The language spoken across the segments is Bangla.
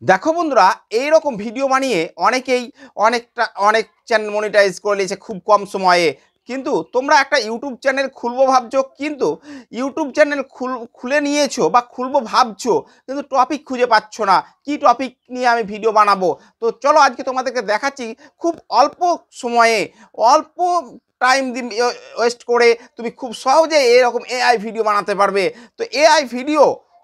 দেখো বন্ধুরা, এইরকম ভিডিও বানিয়ে অনেক চ্যানেল মনিটাইজ করে নিয়েছে খুব কম সময়ে। কিন্তু তোমরা একটা ইউটিউব চ্যানেল খুলবো ভাবছো, কিন্তু ইউটিউব চ্যানেল খুলে নিয়েছো বা খুলবো ভাবছো, কিন্তু টপিক খুঁজে পাচ্ছ না। কি টপিক নিয়ে আমি ভিডিও বানাবো? তো চলো আজকে তোমাদেরকে দেখাচ্ছি খুব অল্প সময়ে, অল্প টাইম ওয়েস্ট করে তুমি খুব সহজে এরকম এআই ভিডিও বানাতে পারবে। তো এআই ভিডিও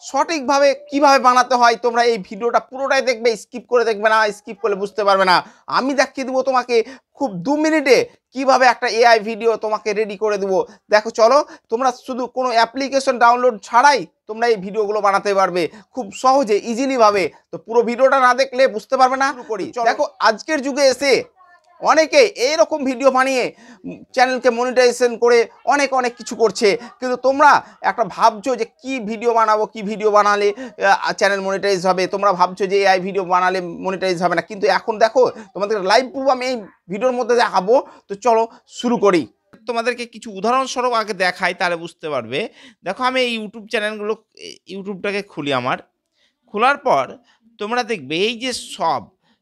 সঠিকভাবে কিভাবে বানাতে হয় তোমরা এই ভিডিওটা পুরোটাই দেখবে, স্কিপ করে দেখবে না, স্কিপ করলে বুঝতে পারবে না। আমি দেখিয়ে দেবো তোমাকে খুব 2 মিনিটে কিভাবে একটা এআই ভিডিও তোমাকে রেডি করে দেবো। দেখো চলো, তোমরা শুধু কোনো অ্যাপ্লিকেশন ডাউনলোড ছাড়াই তোমরা এই ভিডিওগুলো বানাতে পারবে খুব সহজে, ইজিলি ভাবে। তো পুরো ভিডিওটা না দেখলে বুঝতে পারবে না। শুরু করি। দেখো, আজকের যুগে এসে অনেকে এইরকম ভিডিও বানিয়ে চ্যানেলকে মনিটাইজেশন করে অনেক কিছু করছে। কিন্তু তোমরা একটা ভাবছো যে কি ভিডিও বানাবো, কি ভিডিও বানালে চ্যানেল মনিটাইজ হবে। তোমরা ভাবছো যে এআই ভিডিও বানালে মনিটাইজ হবে না, কিন্তু এখন দেখো তোমাদের লাইভ প্রুফ আমি এই ভিডিওর মধ্যে দেখাবো। তো চলো শুরু করি। তোমাদেরকে কিছু উদাহরণস্বরূপ আগে দেখাই, তাহলে বুঝতে পারবে। দেখো, আমি এই ইউটিউব চ্যানেলগুলো, ইউটিউবটাকে খুলি। আমার খোলার পর তোমরা দেখবে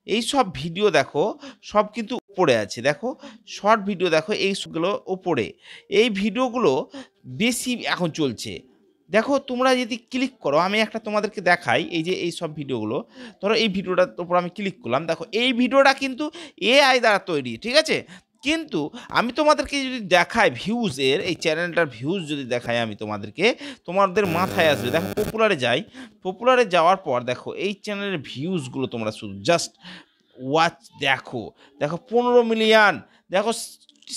এই সব ভিডিও দেখো, সব কিন্তু উপরে আছে। দেখো, শর্ট ভিডিও দেখো, এইগুলো উপরে। এই ভিডিওগুলো বেশি এখন চলছে। দেখো, তোমরা যদি ক্লিক করো, আমি একটা তোমাদেরকে দেখাই। এই যে এই সব ভিডিওগুলো, ধরো এই ভিডিওটার উপর আমি ক্লিক করলাম। দেখো, এই ভিডিওটা কিন্তু এআই দ্বারা তৈরি, ঠিক আছে? কিন্তু আমি তোমাদেরকে যদি দেখাই এই চ্যানেলটার ভিউজ যদি দেখাই আমি তোমাদেরকে, তোমাদের মাথায় আসবে। দেখো, পপুলারে যাওয়ার পর দেখো এই চ্যানেলের ভিউজগুলো তোমরা শুধু জাস্ট ওয়াচ দেখো। দেখো 15 মিলিয়ন, দেখো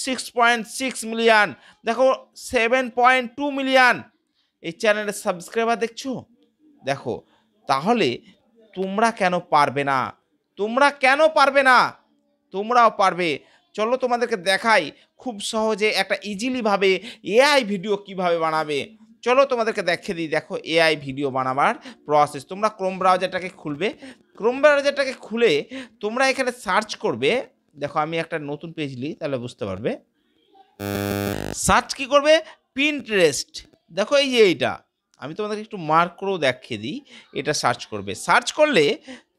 6.6 মিলিয়ন, দেখো 7.2 মিলিয়ন। এই চ্যানেলের সাবস্ক্রাইবার দেখছো? দেখো, তাহলে তোমরা কেন পারবে না? তোমরাও পারবে। চলো তোমাদেরকে দেখাই খুব সহজে একটা ইজিলি ভাবে এআই ভিডিও কিভাবে বানাবে। চলো তোমাদেরকে দেখিয়ে দিই। দেখো, এআই ভিডিও বানাবার প্রসেস। তোমরা ক্রোম ব্রাউজারটাকে খুলে তোমরা এখানে সার্চ করবে। দেখো, আমি একটা নতুন পেজ নিই, তাহলে বুঝতে পারবে। সার্চ কি করবে? পিন্টারেস্ট। দেখো, এই যে এইটা আমি তোমাদেরকে একটু মার্ক করেও দেখিয়ে দিই। এটা সার্চ করবে। সার্চ করলে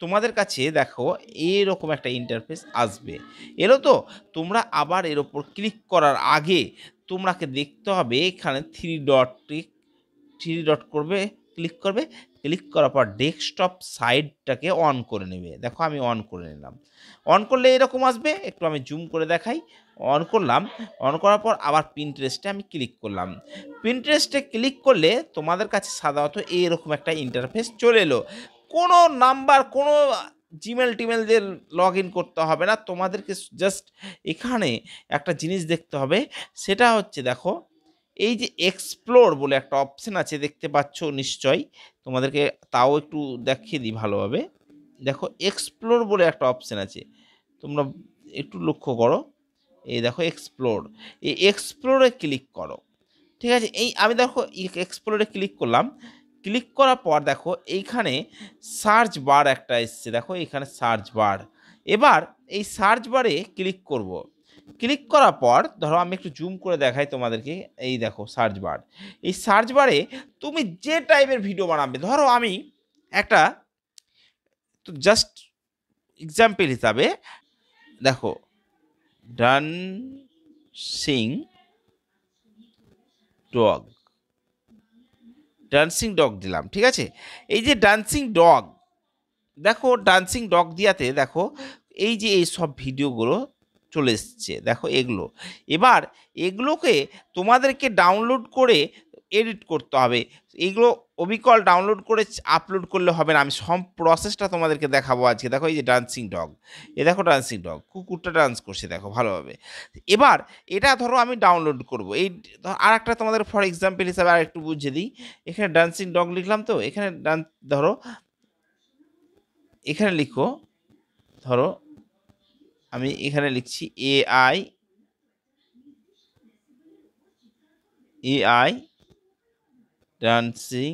তোমাদের কাছে দেখো এরকম একটা ইন্টারফেস আসবে। এলো তো? তোমরা আবার এর ওপর ক্লিক করার আগে তোমাকে দেখতে হবে এখানে থ্রি ডট ক্লিক করার পর ডেস্কটপ সাইডটাকে অন করে নেবে। দেখো, আমি অন করে নিলাম। অন করলে এরকম আসবে। একটু আমি জুম করে দেখাই। অন করলাম। অন করার পর আবার পিন্টারেস্টে আমি ক্লিক করলাম। পিন্টারেস্টে ক্লিক করলে তোমাদের কাছে সাধারণত এরকম একটা ইন্টারফেস চলে এলো। কোনো নাম্বার, কোনো জিমেল দিয়ে লগ ইন করতে হবে না। তোমাদেরকে জাস্ট এখানে একটা জিনিস দেখতে হবে। সেটা হচ্ছে, দেখো, এই যে এক্সপ্লোর বলে একটা অপশন আছে, দেখতে পাচ্ছ নিশ্চয়ই। তোমাদেরকে তাও একটু দেখিয়ে দিই ভালোভাবে। দেখো, এক্সপ্লোর বলে একটা অপশন আছে, তোমরা একটু লক্ষ্য করো। এই দেখো এই এক্সপ্লোরে ক্লিক করো। ঠিক আছে, এই আমি দেখো এক্সপ্লোরে ক্লিক করলাম। ক্লিক করার পর দেখো এইখানে সার্চ বার একটা এসছে। দেখো, এখানে সার্চ বার। এবার এই সার্চ বারে ক্লিক করব। ক্লিক করার পর ধরো আমি একটু জুম করে দেখাই তোমাদেরকে। এই দেখো সার্চ বার। এই সার্চ বারে তুমি যে টাইপের ভিডিও বানাবে, ধরো আমি একটা, তো জাস্ট এক্সাম্পল হিসাবে দেখো, ডান্সিং ডগ দিলাম। ঠিক আছে, এই যে ডান্সিং ডগ, দেখো ডান্সিং ডগ দিয়াতে দেখো এই যে এই সব ভিডিওগুলো চলে এসছে। দেখো এবার এগুলোকে তোমাদেরকে ডাউনলোড করে এডিট করতে হবে। এগুলো অবিকল ডাউনলোড করে আপলোড করলে হবে না। আমি সব প্রসেসটা তোমাদেরকে দেখাবো আজকে। দেখো, এই যে ডান্সিং ডগ, দেখো ডান্সিং ডগ, কুকুরটা ডান্স করছে দেখো ভালোভাবে। এবার এটা ধরো আমি ডাউনলোড করব। এই আর একটা তোমাদের ফর এক্সাম্পল হিসাবে আর একটু বুঝিয়ে দিই। এখানে ডান্সিং ডগ লিখলাম, তো এখানে ধরো এখানে লিখো, ধরো আমি এখানে লিখছি এআই ডান্সিং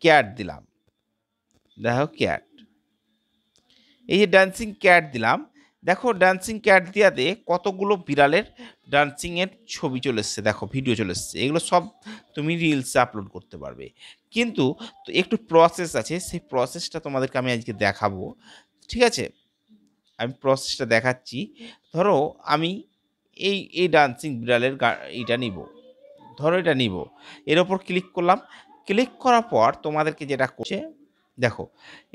ক্যাট দিলাম। দেখো ক্যাট, এই যে ডান্সিং ক্যাট দিলাম। দেখো, ডান্সিং ক্যাট দিয়াতে কতগুলো বিড়ালের ডান্সিংয়ের ছবি চলে এসছে, দেখো ভিডিও চলে এসছে, এগুলো সব তুমি রিলসে আপলোড করতে পারবে। কিন্তু তো একটু প্রসেস আছে, সেই প্রসেসটা তোমাদেরকে আমি আজকে দেখাবো, ঠিক আছে? আমি প্রসেসটা দেখাচ্ছি। ধরো আমি এই ডান্সিং বিড়ালের এইটা নিব, ধরো এটা নিব, এর ওপর ক্লিক করলাম। ক্লিক করার পর তোমাদেরকে যেটা করছে, দেখো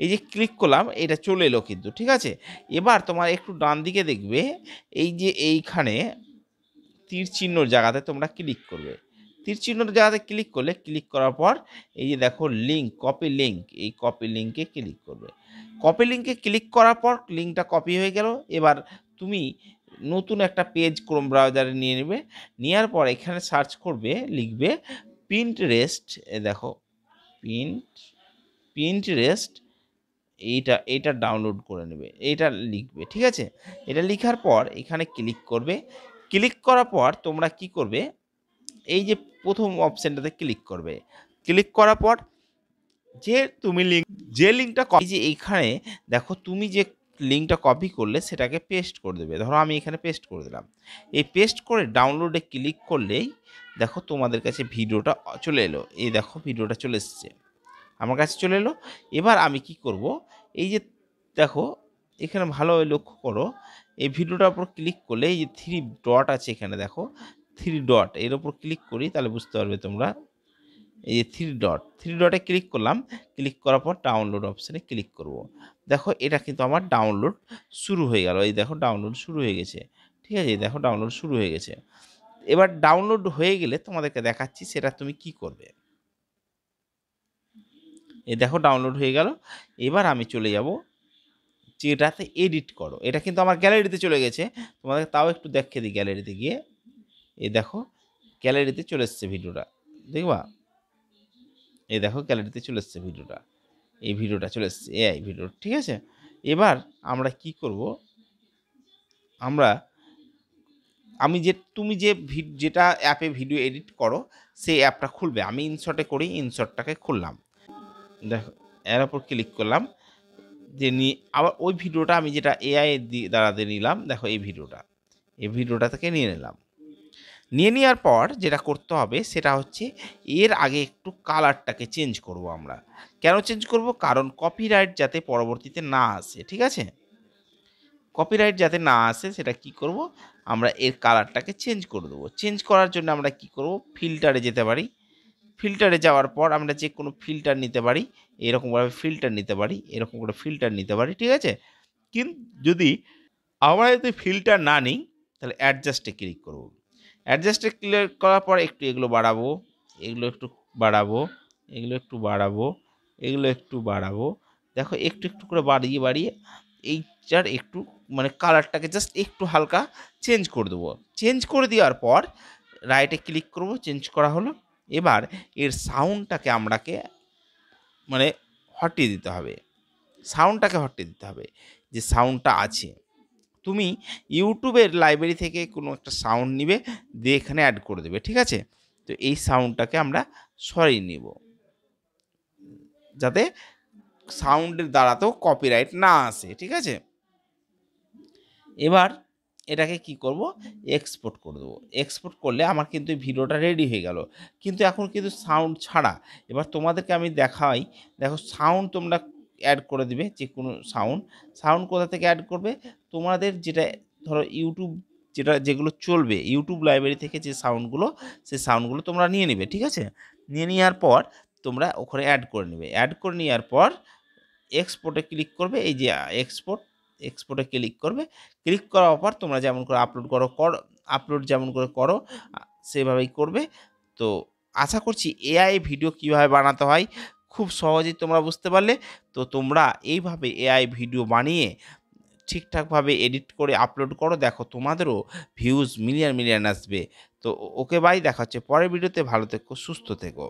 এই যে ক্লিক করলাম, এটা চলে এলো কিন্তু, ঠিক আছে? এবার তোমার একটু ডান দিকে দেখবে এই যে এইখানে তীর চিহ্নর জায়গাতে তোমরা ক্লিক করবে। তীর চিহ্নর জায়গাতে ক্লিক করলে, ক্লিক করার পর এই যে দেখো লিঙ্ক, কপি লিঙ্ক, এই কপি লিঙ্কে ক্লিক করবে। কপি লিঙ্কে ক্লিক করার পর লিঙ্কটা কপি হয়ে গেল। এবার তুমি নতুন একটা পেজ ক্রোম ব্রাউজারে নিয়ে নেবে, নেওয়ার পর এখানে সার্চ করবে, লিখবে পিন্টারেস্ট, দেখো পিন্টারেস্ট, এইটা ডাউনলোড করে নেবে, এইটা লিখবে, ঠিক আছে? এটা লেখার পর এখানে ক্লিক করবে। ক্লিক করার পর তোমরা কি করবে, এই যে প্রথম অপশনটাতে ক্লিক করবে। ক্লিক করার পর তুমি যে লিঙ্কটা যে এইখানে দেখো তুমি যে লিঙ্কটা কপি করলে সেটাকে পেস্ট করে দেবে। ধরো আমি এখানে পেস্ট করে দিলাম। এই পেস্ট করে ডাউনলোডে ক্লিক করলেই দেখো তোমাদের কাছে ভিডিওটা চলে এলো। এই দেখো ভিডিওটা চলে এসেছে, আমার কাছে চলে এলো। এবার আমি কি করব, এই যে দেখো এখানে ভালোভাবে লক্ষ্য করো, এই ভিডিওটার উপর ক্লিক করলে এই যে 3 ডট আছে এখানে, দেখো 3 ডট, এর উপর ক্লিক করি তাহলে বুঝতে পারবে তোমরা। এই যে 3 ডটে ক্লিক করলাম। ক্লিক করার পর ডাউনলোড অপশানে ক্লিক করব। দেখো এটা কিন্তু আমার ডাউনলোড শুরু হয়ে গেল। এই দেখো ডাউনলোড শুরু হয়ে গেছে, ঠিক আছে? এই দেখো ডাউনলোড শুরু হয়ে গেছে। এবার ডাউনলোড হয়ে গেলে তোমাদেরকে দেখাচ্ছি সেটা তুমি কি করবে। এই দেখো ডাউনলোড হয়ে গেল। এবার আমি চলে যাব যেটাতে এডিট করো। এটা কিন্তু আমার গ্যালারিতে চলে গেছে, তোমাদের তাও একটু দেখে দিই। গ্যালারিতে গিয়ে এই দেখো গ্যালারিতে চলে এসছে ভিডিওটা, দেখবা? এই দেখো গ্যালারিতে চলে এসছে ভিডিওটা, এই ভিডিওটা চলে এসছে, এআই ভিডিও, ঠিক আছে? এবার আমরা কি করব, আমি তুমি যে যেটা অ্যাপে ভিডিও এডিট করো সেই অ্যাপটা খুলবে। আমি ইনশটে করি, ইনশটটাকে খুললাম, দেখো এর উপর ক্লিক করলাম, যে আবার ওই ভিডিওটা আমি যেটা এআই দ্বারা নিলাম, দেখো এই ভিডিওটা থেকে নিয়ে নিলাম। নিয়ে নেওয়ার পর যেটা করতে হবে সেটা হচ্ছে এর আগে একটু কালারটাকে চেঞ্জ করব আমরা। কেন চেঞ্জ করব? কারণ কপিরাইট যাতে পরবর্তীতে না আসে, ঠিক আছে? কপিরাইট যাতে না আসে সেটা কি করব, আমরা এর কালারটাকে চেঞ্জ করে দেবো। চেঞ্জ করার জন্য আমরা কি করব, ফিল্টারে যেতে পারি। ফিল্টারে যাওয়ার পর আমরা যে কোনো ফিল্টার নিতে পারি, এরকমভাবে ফিল্টার নিতে পারি, এরকম করে ফিল্টার নিতে পারি, ঠিক আছে? কিন্তু যদি আমরা যদি ফিল্টার না নিই তাহলে অ্যাডজাস্টে ক্লিক করব। অ্যাডজাস্টে ক্লিক করার পর একটু এগুলো বাড়াবো, এগুলো একটু বাড়াবো, এগুলো একটু বাড়াবো, এগুলো একটু বাড়াবো। দেখো একটু একটু করে বাড়িয়ে বাড়িয়ে এইটার একটু মানে কালারটাকে জাস্ট একটু হালকা চেঞ্জ করে দেবো। চেঞ্জ করে দেওয়ার পর রাইটে ক্লিক করব, চেঞ্জ করা হলো। এবার এর সাউন্ডটাকে আমরাকে মানে হটিয়ে দিতে হবে, সাউন্ডটাকে হটিয়ে দিতে হবে। যে সাউন্ডটা আছে, তুমি ইউটিউবের লাইব্রেরি থেকে কোনো একটা সাউন্ড নিবে, দিয়ে এখানে অ্যাড করে দেবে, ঠিক আছে? তো এই সাউন্ডটাকে আমরা সরিয়ে নিব, যাতে সাউন্ডের দ্বারাতেও কপিরাইট না আসে, ঠিক আছে? এবার এটাকে কি করব, এক্সপোর্ট করে দেবো। এক্সপোর্ট করলে আমার কিন্তু ভিডিওটা রেডি হয়ে গেল, কিন্তু এখন কিন্তু সাউন্ড ছাড়া। এবার তোমাদেরকে আমি দেখাই, দেখো সাউন্ড তোমরা অ্যাড করে দিবে, যে কোনো সাউন্ড কোথা থেকে অ্যাড করবে, তোমাদের যেটা ধরো ইউটিউব যেগুলো চলবে ইউটিউব লাইব্রেরি থেকে যে সাউন্ডগুলো, সেই সাউন্ডগুলো তোমরা নিয়ে নেবে, ঠিক আছে? নিয়ে নেওয়ার পর তোমরা ওখানে অ্যাড করে নেবে। অ্যাড করে নেওয়ার পর এক্সপোর্টে ক্লিক করবে, এই যে এক্সপোর্টে ক্লিক করবে। ক্লিক করার পর তোমরা যেমন করে আপলোড যেমন করে করো সেভাবেই করবে। তো আশা করছি এআই ভিডিও কিভাবে বানাতে হয় খুব সহজেই তোমরা বুঝতে পারলে। তো তোমরা এইভাবে এআই ভিডিও বানিয়ে ঠিকঠাকভাবে এডিট করে আপলোড করো, দেখো তোমাদেরও ভিউজ মিলিয়ন আসবে। তো ওকে বাই, দেখা হচ্ছে পরের ভিডিওতে। ভালো থেকো, সুস্থ থেকো।